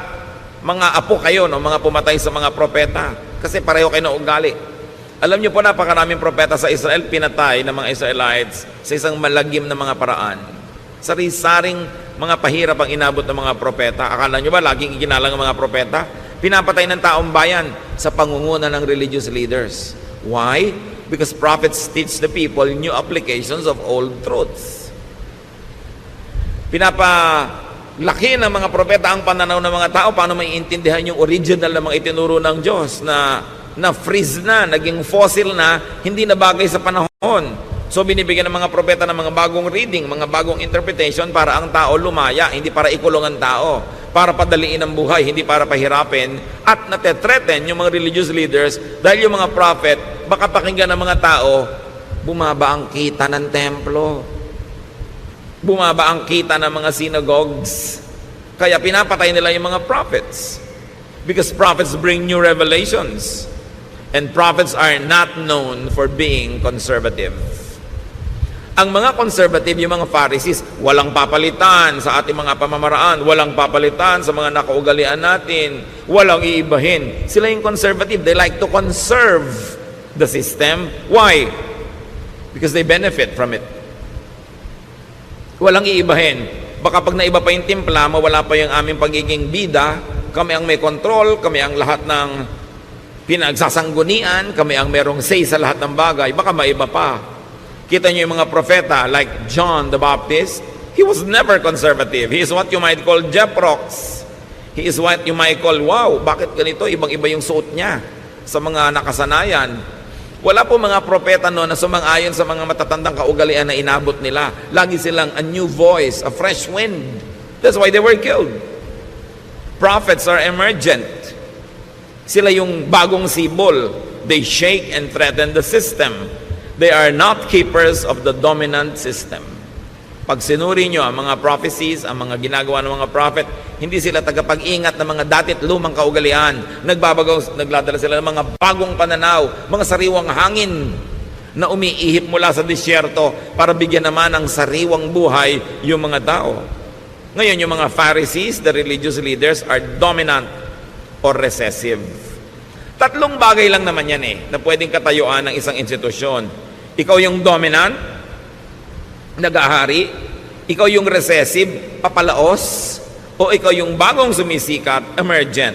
A: mga apo kayo, no, mga pumatay sa mga propeta. Kasi pareho kayo ng ugali. Alam nyo po, napakaraming propeta sa Israel, pinatay ng mga Israelites sa isang malagim na mga paraan. Sari-saring mga pahirap ang inabot ng mga propeta. Akala nyo ba, laging ikinalang ang mga propeta? Pinapatay ng taong bayan sa pangunguna ng religious leaders. Why? Because prophets teach the people new applications of old truths. Pinapalaki ng mga propeta ang pananaw ng mga tao paano maiintindihan yung original na mga itinuro ng Diyos na freeze na, naging fossil na, hindi na bagay sa panahon. So binibigyan ng mga propeta ng mga bagong reading, mga bagong interpretation para ang tao lumaya, hindi para ikulong ang tao, para padaliin ang buhay, hindi para pahirapin, at natetreten yung mga religious leaders dahil yung mga prophet, baka pakinggan ng mga tao, bumaba ang kita ng templo, bumaba ang kita ng mga synagogues, kaya pinapatay nila yung mga prophets. Because prophets bring new revelations, and prophets are not known for being conservative. Ang mga conservative, yung mga Pharisees, walang papalitan sa ating mga pamamaraan, walang papalitan sa mga nakaugalian natin, walang iibahin. Sila yung conservative. They like to conserve the system. Why? Because they benefit from it. Walang iibahin. Baka pag naiba pa yung timpla, mawala pa yung aming pagiging bida, kami ang may control, kami ang lahat ng pinagsasanggunian, kami ang merong say sa lahat ng bagay, baka maiba pa. Kita niyo yung mga propeta like John the Baptist, he was never conservative. He is what you might call Jeprox. He is what you might call, wow, bakit ganito? Ibang-iba yung suot niya sa mga nakasanayan. Wala po mga propeta no na sumang-ayon sa mga matatandang kaugalian na inabot nila. Lagi silang a new voice, a fresh wind. That's why they were killed. Prophets are emergent. Sila yung bagong sibol. They shake and threaten the system. They are not keepers of the dominant system. Pag sinuri nyo ang mga prophecies, ang mga ginagawa ng mga prophet, hindi sila tagapag-ingat ng mga datit lumang kaugalian. Nagladala sila ng mga bagong pananaw, mga sariwang hangin na umiihip mula sa disyerto para bigyan naman ng sariwang buhay yung mga tao. Ngayon, yung mga Pharisees, the religious leaders, are dominant or recessive. Tatlong bagay lang naman yan na pwedeng katayuan ng isang institusyon. Ikaw yung dominant, nag-ahari, ikaw yung recessive, papalaos, o ikaw yung bagong sumisikat, emergent.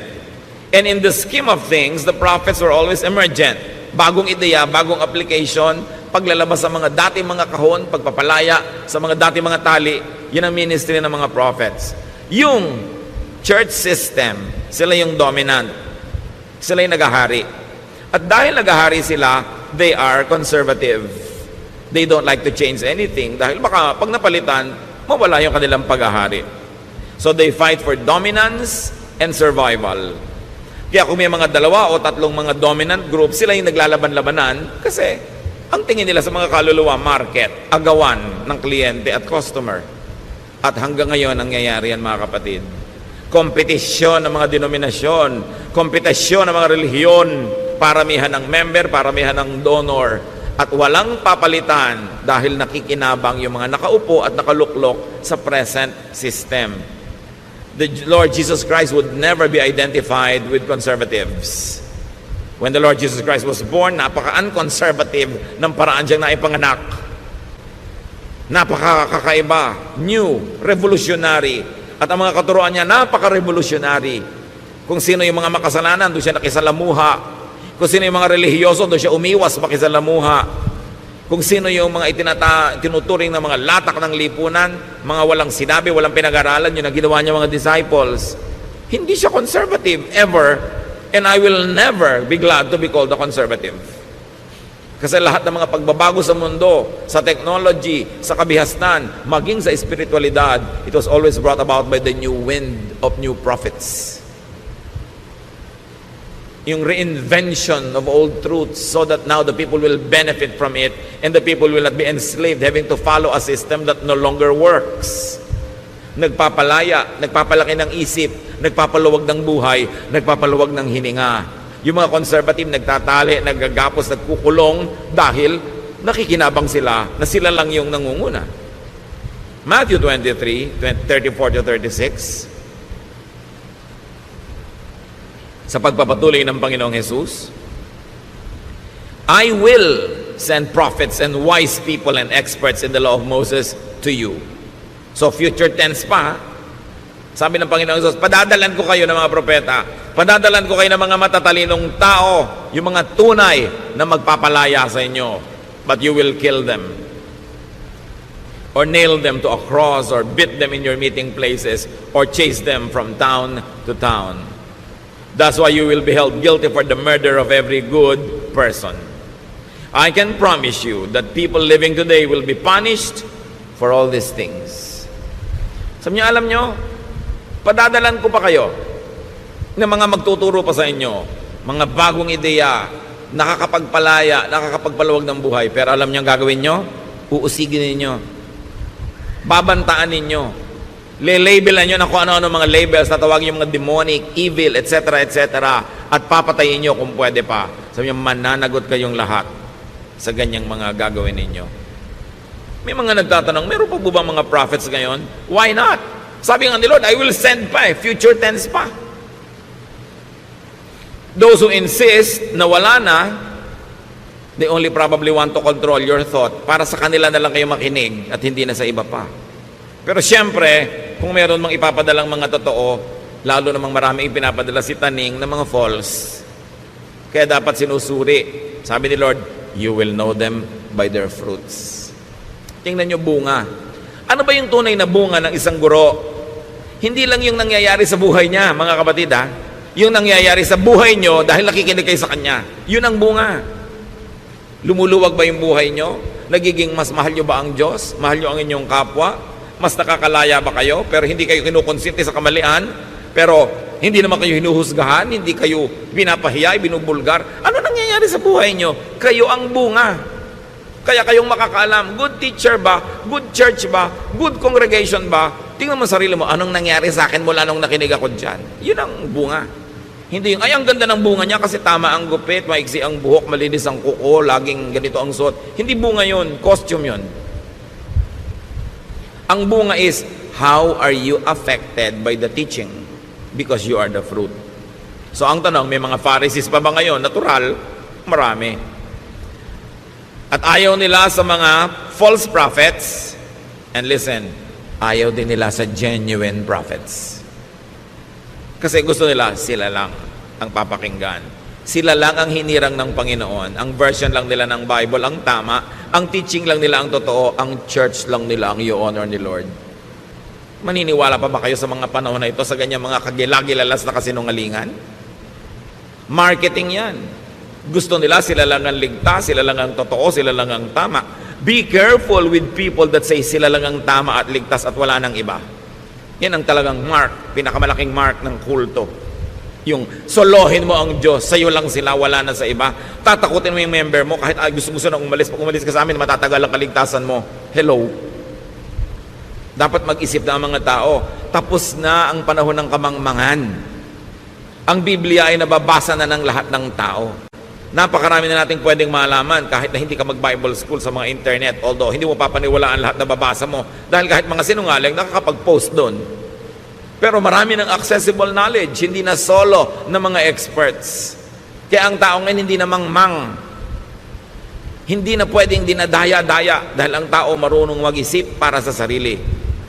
A: And in the scheme of things, the prophets were always emergent. Bagong ideya, bagong application, paglalabas sa mga dating mga kahon, pagpapalaya sa mga dating mga tali, yun ang ministry ng mga prophets. Yung church system, sila yung dominant. Sila yung nagahari. At dahil nagahari sila, they are conservative. They don't like to change anything dahil baka pag napalitan, mawala yung kanilang paghahari. So they fight for dominance and survival. Kaya kung may mga dalawa o tatlong mga dominant group, sila yung naglalaban-labanan kasi ang tingin nila sa mga kaluluwa, market, agawan ng kliyente at customer. At hanggang ngayon, nangyayari yan mga kapatid. Kompetisyon ng mga denominasyon, kompetisyon ng mga relihiyon, paramihan ng member, paramihan ng donor. at walang papalitan dahil nakikinabang yung mga nakaupo at nakaluklok sa present system. The Lord Jesus Christ would never be identified with conservatives. When the Lord Jesus Christ was born, napaka-unconservative ng paraan siyang naipanganak. Napaka-kakaiba, new, revolutionary. At ang mga katuruan niya, napaka-revolutionary. Kung sino yung mga makasalanan, doon siya nakisalamuha. Kung sino yung mga relihiyoso, doon siya umiwas makisalamuha. Kung sino yung mga tinuturing na mga latak ng lipunan, mga walang sinabi, walang pinag-aralan, yun ang ginawa niya mga disciples. Hindi siya conservative, ever. And I will never be glad to be called a conservative. Kasi lahat ng mga pagbabago sa mundo, sa technology, sa kabihasnan, maging sa espiritualidad, it was always brought about by the new wind of new prophets. Yung reinvention of old truths so that now the people will benefit from it and the people will not be enslaved having to follow a system that no longer works. Nagpapalaya, nagpapalaki ng isip, nagpapaluwag ng buhay, nagpapaluwag ng hininga. Yung mga conservative nagtatali, naggagapos, nagkukulong dahil nakikinabang sila na sila lang yung nangunguna. Matthew 23, 34-36. Sa pagpapatuloy ng Panginoong Jesus, I will send prophets and wise people and experts in the law of Moses to you. So future tense pa, sabi ng Panginoong Jesus, padadalan ko kayo ng mga propeta, padadalan ko kayo ng mga matatalinong tao, yung mga tunay na magpapalaya sa inyo, but you will kill them, or nail them to a cross, or beat them in your meeting places, or chase them from town to town. That's why you will be held guilty for the murder of every good person. I can promise you that people living today will be punished for all these things. Sabi niyo, alam nyo, padadalan ko pa kayo ng mga magtuturo pa sa inyo, mga bagong ideya, nakakapagpalaya, nakakapagpaluwag ng buhay. Pero alam niyo ang gagawin nyo? Uusigin ninyo. Babantaan ninyo. Le-labelan nyo na kung ano-ano mga labels, tatawagin yung mga demonic, evil, etc., etc., at papatayin nyo kung pwede pa. Sabi niyo, mananagot kayong lahat sa ganyang mga gagawin ninyo. May mga nagtatanong, meron pa po ba mga prophets ngayon? Why not? Sabi nga ni Lord, I will send pa future tense pa. Those who insist na wala na, they only probably want to control your thought para sa kanila na lang kayo makinig at hindi na sa iba pa. Pero siyempre, kung meron mang ipapadalang mga totoo, lalo namang marami ipinapadala si Taning ng mga false. Kaya dapat sinusuri. Sabi ni Lord, you will know them by their fruits. Tingnan nyo bunga. Ano ba yung tunay na bunga ng isang guro? Hindi lang yung nangyayari sa buhay niya, mga kapatid ha. Yung nangyayari sa buhay nyo dahil nakikinig kayo sa kanya. Yun ang bunga. Lumuluwag ba yung buhay nyo? Nagiging mas mahal nyo ba ang Diyos? Mahal nyo ang inyong kapwa? Mas nakakalaya ba kayo? Pero hindi kayo kinukonsinte sa kamalian? Pero hindi naman kayo hinuhusgahan? Hindi kayo pinapahiya, binubulgar? Ano nangyayari sa buhay nyo? Kayo ang bunga. Kaya kayong makakaalam, good teacher ba? Good church ba? Good congregation ba? Tingnan mo sarili mo, anong nangyari sa akin mula nung nakinig ako dyan? Yun ang bunga. Hindi yung, ay, ang ganda ng bunga niya kasi tama ang gupit, maiksi ang buhok, malinis ang kuko, laging ganito ang suot. Hindi bunga yun, costume yun. Ang bunga is, how are you affected by the teaching? Because you are the fruit. So ang tanong, may mga Pharisees pa ba ngayon? Natural, marami. At ayaw nila sa mga false prophets. And listen, ayaw din nila sa genuine prophets. Kasi gusto nila, sila lang ang papakinggan. Sila lang ang hinirang ng Panginoon. Ang version lang nila ng Bible ang tama. Ang teaching lang nila ang totoo. Ang church lang nila ang i-honor ni Lord. Maniniwala pa ba kayo sa mga panahon na ito sa ganyang mga kagilagilalas na kasinungalingan? Marketing yan. Gusto nila, sila lang ang ligtas, sila lang ang totoo, sila lang ang tama. Be careful with people that say sila lang ang tama at ligtas at wala nang iba. Yan ang talagang mark, pinakamalaking mark ng kulto. Yung solohin mo ang Diyos, sa'yo lang sila, wala na sa iba. Tatakutin mo yung member mo, kahit gusto-gusto na umalis. Pag umalis ka sa amin, matatagal ang kaligtasan mo. Hello? Dapat mag-isip na ang mga tao. Tapos na ang panahon ng kamangmangan. Ang Biblia ay nababasa na ng lahat ng tao. Napakarami na natin pwedeng malaman kahit na hindi ka mag-Bible school sa mga internet. Although, hindi mo papaniwalaan lahat na babasa mo. Dahil kahit mga sinungaling, nakakapag-post doon. Pero marami ng accessible knowledge, hindi na solo ng mga experts. Kaya ang tao ngayon hindi na mangmang. Hindi na pwedeng dinadaya-daya dahil ang tao marunong mag-isip para sa sarili.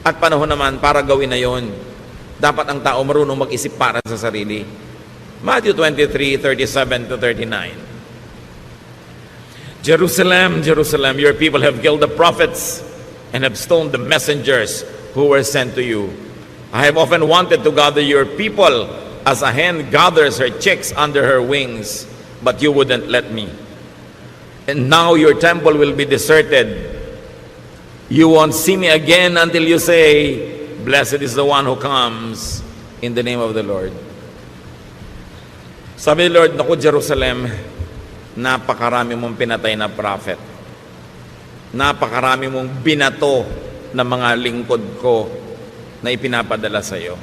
A: At panahon naman para gawin na yon. Dapat ang tao marunong mag-isip para sa sarili. Matthew 23:37 to 39. Jerusalem, Jerusalem, your people have killed the prophets and have stoned the messengers who were sent to you. I have often wanted to gather your people as a hen gathers her chicks under her wings, but you wouldn't let me. And now your temple will be deserted. You won't see me again until you say, blessed is the one who comes in the name of the Lord. Sabi ni Lord, naku Jerusalem, napakarami mong pinatay na prophet. Napakarami mong binato na mga lingkod ko na ipinapadala sa iyo.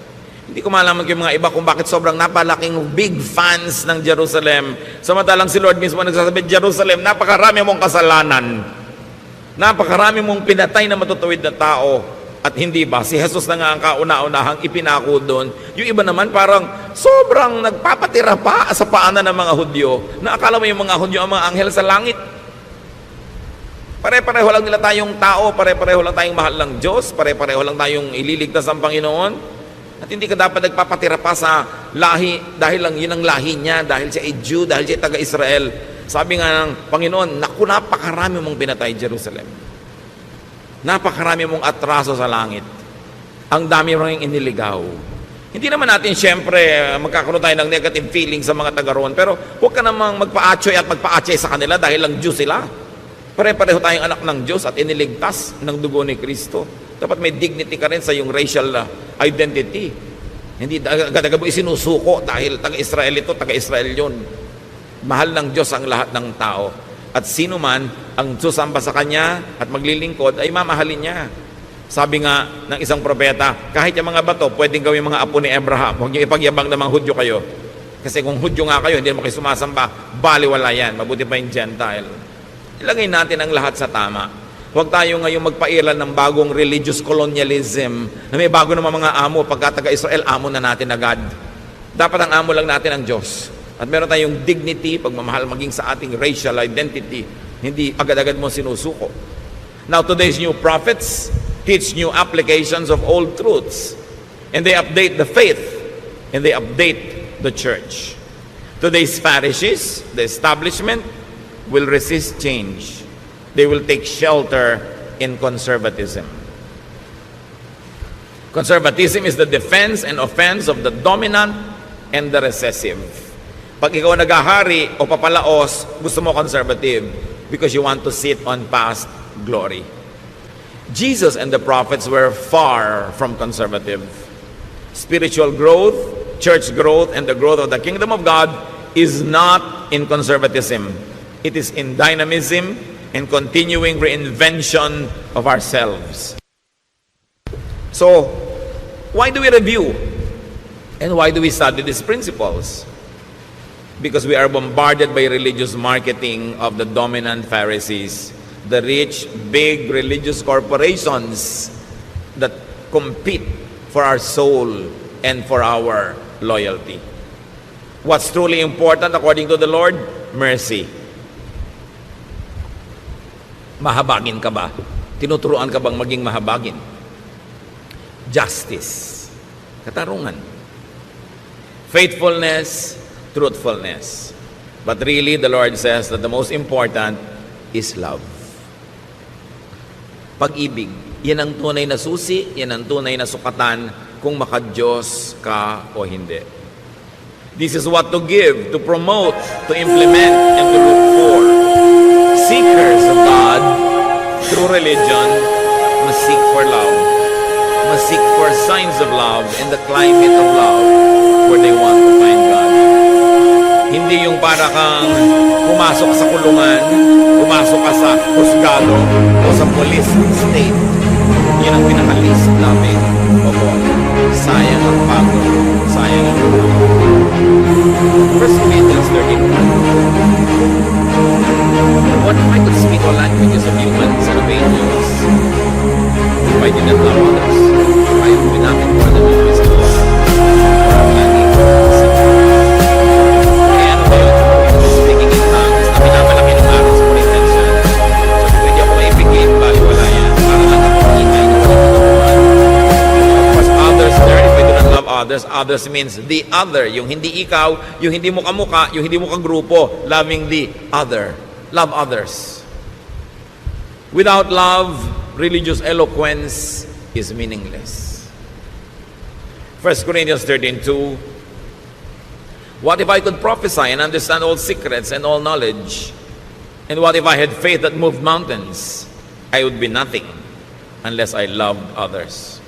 A: Hindi ko malaman yung mga iba kung bakit sobrang napalaking big fans ng Jerusalem. Samantalang si Lord mismo nagsasabi, Jerusalem, napakarami mong kasalanan. Napakarami mong pinatay na matutuwid na tao. At hindi ba, si Jesus na nga ang kauna-unahang ipinako doon. Yung iba naman parang sobrang nagpapatira pa sa paanan ng mga Hudyo na akala mo yung mga Hudyo ang mga anghel sa langit. Pare-pareho lang nila tayong tao, pare-pareho lang tayong mahal ng Diyos, pare-pareho lang tayong ililigtas ng Panginoon. At hindi ka dapat nagpapatira pa sa lahi dahil lang yun ang lahi niya, dahil siya ay Jew, dahil siya ay taga-Israel. Sabi nga ng Panginoon, naku, napakarami mong pinatay Jerusalem. Napakarami mong atraso sa langit. Ang dami mong iniligaw. Hindi naman natin siyempre magkakaroon tayo ng negative feeling sa mga taga roon, pero huwag ka namang magpa-atsoy at magpa-atsoy sa kanila dahil lang Diyos sila. Pare-pareho tayong anak ng Diyos at iniligtas ng dugo ni Kristo. Dapat may dignity ka rin sa iyong racial identity. Hindi agad-agad mo isinusuko dahil taga-Israel ito, taga-Israel yun. Mahal ng Diyos ang lahat ng tao. At sino man ang susamba sa Kanya at maglilingkod ay mamahalin niya. Sabi nga ng isang propeta, kahit yung mga bato, pwedeng gawin mga apo ni Abraham. Huwag niyo ipagyabang na mga Hudyo kayo. Kasi kung Hudyo nga kayo, hindi mo kayo sumasamba, baliwala yan. Mabuti pa yung Gentile. Ilagay natin ang lahat sa tama. Huwag tayo ngayong magpairal ng bagong religious colonialism na may bago naman mga amo. Pagka taga-Israel, amo na natin agad. Dapat ang amo lang natin ang Diyos. At meron tayong dignity, pagmamahal maging sa ating racial identity. Hindi agad-agad mo sinusuko. Now, today's new prophets teach new applications of old truths. And they update the faith. And they update the church. Today's Pharisees, the establishment, will resist change. They will take shelter in conservatism. Conservatism is the defense and offense of the dominant and the recessive. Pag ikaw naghahari o papalaos, gusto mo conservative because you want to sit on past glory. Jesus and the prophets were far from conservative. Spiritual growth, church growth, and the growth of the kingdom of God is not in conservatism. It is in dynamism and continuing reinvention of ourselves. So, why do we review? And why do we study these principles? Because we are bombarded by religious marketing of the dominant Pharisees, the rich, big religious corporations that compete for our soul and for our loyalty. What's truly important according to the Lord? Mercy. Mahabagin ka ba? Tinuturuan ka bang maging mahabagin? Justice. Katarungan. Faithfulness, truthfulness. But really, the Lord says that the most important is love. Pag-ibig. Yan ang tunay na susi, yan ang tunay na sukatan kung maka-Diyos ka o hindi. This is what to give, to promote, to implement, and to look for. Seekers of God through religion must seek for love, must seek for signs of love in the climate of love where they want to find God. Hindi yung para kang pumasok sa kulungan, pumasok ka sa husgado o sa police state. Yan ang pinaka-least namin. Opo, sayang ang pagod, sayang ang First Corinthians 13. What if I could speak all languages of humans and of angels? If I did not love others, I would be nothing more than a noise to God. Kaya ano ba yun? Speaking in tongues na pinamalaki ng aking sa Corinthians yan. So kung hindi ako maibigay, baliwala yan. Para lang ako ingay ng kalimutan. Of course, others there, if I do not love others, others means the other. Yung hindi ikaw, yung hindi mo kamuka, yung hindi mo kagrupo. Loving the other. Love others. Without love, religious eloquence is meaningless. 1 Corinthians 13:2. What if I could prophesy and understand all secrets and all knowledge? And what if I had faith that moved mountains? I would be nothing unless I loved others.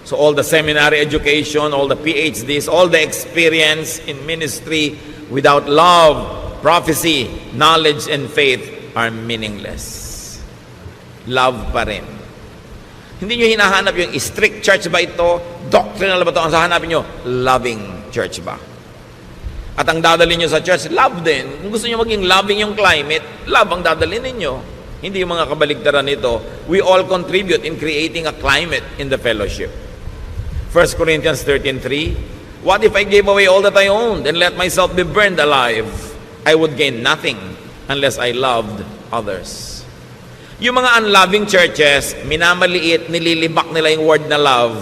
A: So all the seminary education, all the PhDs, all the experience in ministry, without love, prophecy, knowledge, and faith are meaningless. Love pa rin. Hindi nyo hinahanap yung strict church ba ito? Doctrinal ba ito? Ang hahanapin nyo, loving church ba? At ang dadalhin nyo sa church, love din. Kung gusto nyo maging loving yung climate, love ang dadalhin ninyo. Hindi yung mga kabaligtaran nito. We all contribute in creating a climate in the fellowship. 1 Corinthians 13:3. What if I gave away all that I owned and let myself be burned alive? I would gain nothing unless I loved others. Yung mga unloving churches, minamaliit, nililibak nila yung word na love.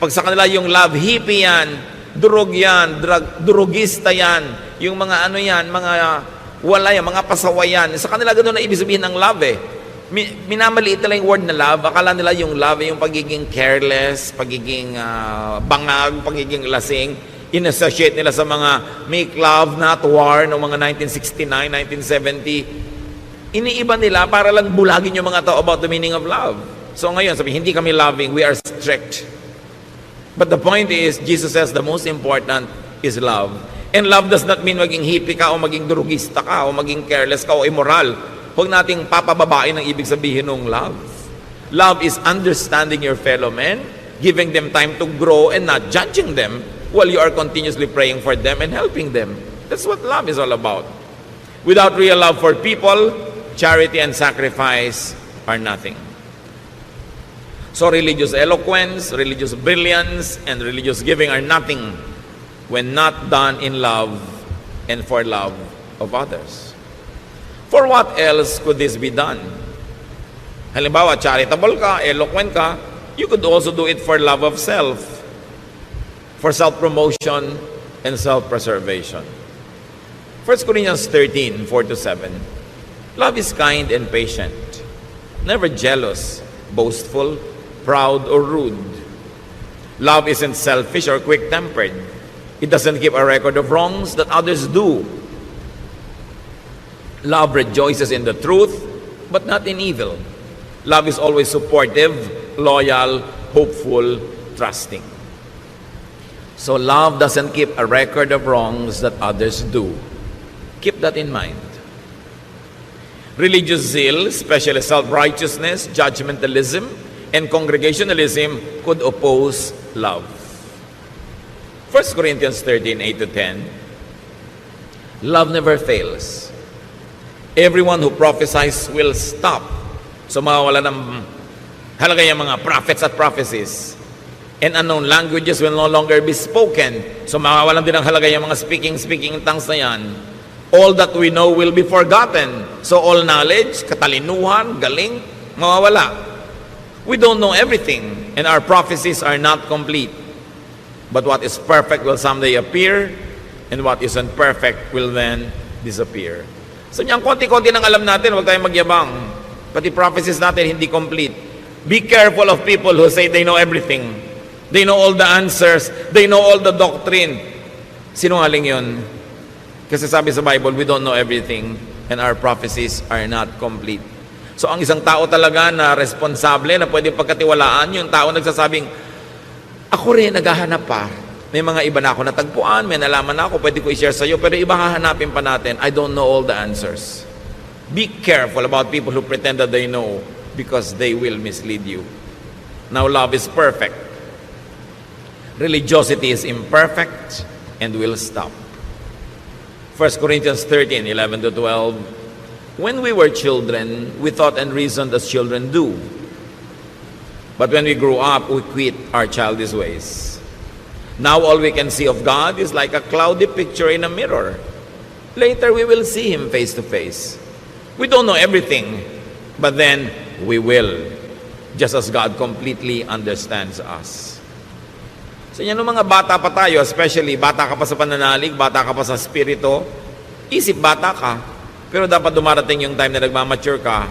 A: Pag sa kanila yung love, hippie yan, durog yan, durugista yan, yung mga ano yan, mga wala yan, mga pasaway yan. Sa kanila gano'n na ibig sabihin ng love eh. Minamaliit nila yung word na love. Akala nila yung love yung pagiging careless, pagiging bangag, pagiging lasing. In-associate nila sa mga make love, not war, noong mga 1969, 1970. Iniiba nila para lang bulagin yung mga tao about the meaning of love. So ngayon, sabi, hindi kami loving, we are strict. But the point is, Jesus says the most important is love. And love does not mean maging hippie ka o maging drugista ka o maging careless ka o immoral. Huwag nating papababain ang ibig sabihin ng love. Love is understanding your fellow men, giving them time to grow and not judging them while you are continuously praying for them and helping them. That's what love is all about. Without real love for people, charity and sacrifice are nothing. So religious eloquence, religious brilliance, and religious giving are nothing when not done in love and for love of others. For what else could this be done? Halimbawa, charitable ka, eloquent ka, you could also do it for love of self, for self-promotion and self-preservation. 1 Corinthians 13:4-7. Love is kind and patient, never jealous, boastful, proud, or rude. Love isn't selfish or quick-tempered. It doesn't keep a record of wrongs that others do. Love rejoices in the truth, but not in evil. Love is always supportive, loyal, hopeful, trusting. So love doesn't keep a record of wrongs that others do. Keep that in mind. Religious zeal, especially self-righteousness, judgmentalism, and congregationalism could oppose love. 1 Corinthians 13:8-10. Love never fails. Everyone who prophesies will stop. So mawawala ng halaga yung mga prophets at prophecies. And unknown languages will no longer be spoken. So mawawalan din ang halaga yung mga speaking tongues na yan. All that we know will be forgotten. So all knowledge, katalinuhan, galing, mawawala. We don't know everything, and our prophecies are not complete. But what is perfect will someday appear, and what isn't perfect will then disappear. So niyang konti-konti nang alam natin, huwag tayong magyabang. Pati prophecies natin hindi complete. Be careful of people who say they know everything. They know all the answers. They know all the doctrine. Sinungaling yun. Kasi sabi sa Bible, we don't know everything, and our prophecies are not complete. So ang isang tao talaga na responsable, na pwedeng pagkatiwalaan, yung tao nagsasabing, ako rin, naghahanap pa. May mga iba na ako natagpuan, may nalaman na ako, pwede ko i-share sa iyo, pero iba hahanapin pa natin. I don't know all the answers. Be careful about people who pretend that they know, because they will mislead you. Now, love is perfect. Religiosity is imperfect, and will stop. 1 Corinthians 13, 11 to 12. When we were children, we thought and reasoned as children do. But when we grew up, we quit our childish ways. Now all we can see of God is like a cloudy picture in a mirror. Later we will see Him face to face. We don't know everything, but then we will, just as God completely understands us. So yan, nung mga bata pa tayo, especially bata ka pa sa pananalig, bata ka pa sa spirito, isip bata ka, pero dapat dumarating yung time na nagmamature ka.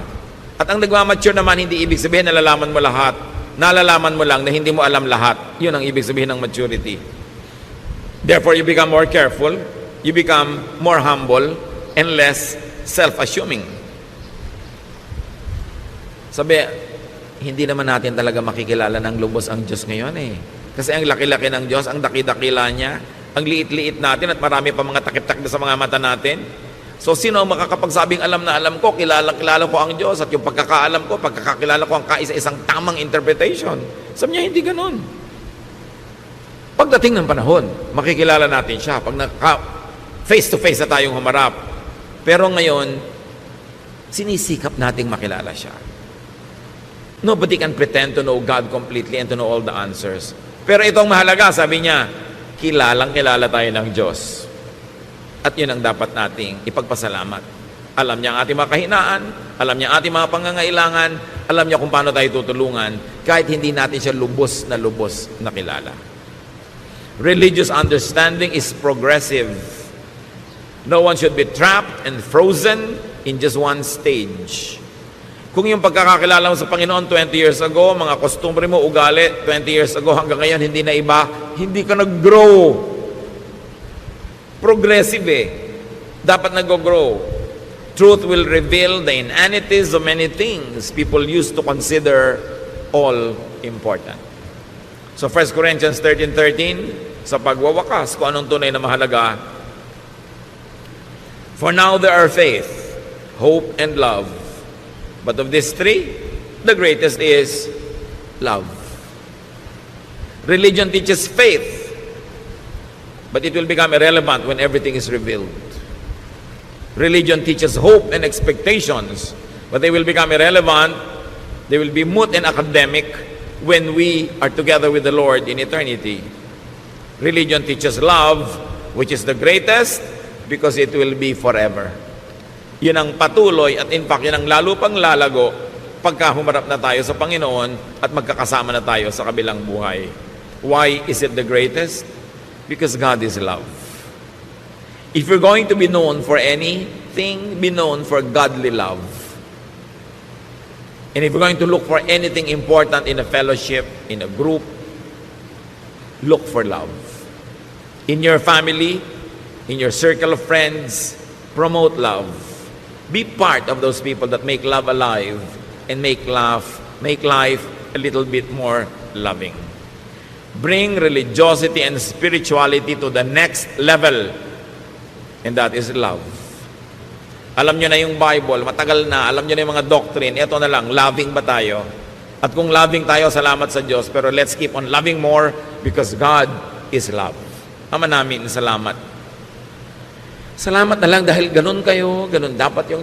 A: At ang nagmamature naman, hindi ibig sabihin nalalaman mo lahat. Nalalaman mo lang na hindi mo alam lahat. Yun ang ibig sabihin ng maturity. Therefore, you become more careful, you become more humble, and less self-assuming. Sabi, hindi naman natin talaga makikilala ng lubos ang Diyos ngayon eh. Kasi ang laki-laki ng Diyos, ang daki-dakila niya, ang liit-liit natin at marami pa mga takip-takip sa mga mata natin. So sino ang makakapagsabing alam na alam ko, kilala ko ang Diyos at yung pagkakaalam ko, pagkakakilala ko ang kaisa-isang tamang interpretation. Sabi niya, hindi ganun. Pagdating ng panahon, makikilala natin siya. Pag face-to-face na tayong humarap. Pero ngayon, sinisikap nating makilala siya. Nobody can pretend to know God completely and to know all the answers. Pero itong mahalaga, sabi niya, kilalang-kilala tayo ng Diyos. At yun ang dapat nating ipagpasalamat. Alam niya ang ating mga kahinaan, alam niya ang ating mga pangangailangan, alam niya kung paano tayo tutulungan, kahit hindi natin siya lubos na kilala. Religious understanding is progressive. No one should be trapped and frozen in just one stage. Kung yung pagkakakilala mo sa Panginoon 20 years ago, mga kostumbre mo, ugali, 20 years ago hanggang ngayon, hindi na iba, hindi ka nag-grow. Progressive eh. Dapat nag-grow. Truth will reveal the inanities of many things people used to consider all important. So 1 Corinthians 13:13, sa pagwawakas, kung anong tunay na mahalaga. For now there are faith, hope, and love. But of these three, the greatest is love. Religion teaches faith, but it will become irrelevant when everything is revealed. Religion teaches hope and expectations, but they will become irrelevant, they will be moot and academic when we are together with the Lord in eternity. Religion teaches love, which is the greatest, because it will be forever. Yun ang patuloy at in fact, yun ang lalo pang lalago pagka humarap na tayo sa Panginoon at magkakasama na tayo sa kabilang buhay. Why is it the greatest? Because God is love. If you're going to be known for anything, be known for godly love. And if you're going to look for anything important in a fellowship, in a group, look for love. In your family, in your circle of friends, promote love. Be part of those people that make love alive and make life a little bit more loving. Bring religiosity and spirituality to the next level, and that is love. Alam nyo na yung Bible, matagal na, alam nyo na yung mga doctrine, ito na lang, loving ba tayo? At kung loving tayo, salamat sa Diyos, pero let's keep on loving more because God is love. Ama namin, salamat. Salamat na lang dahil ganun kayo, ganun dapat yung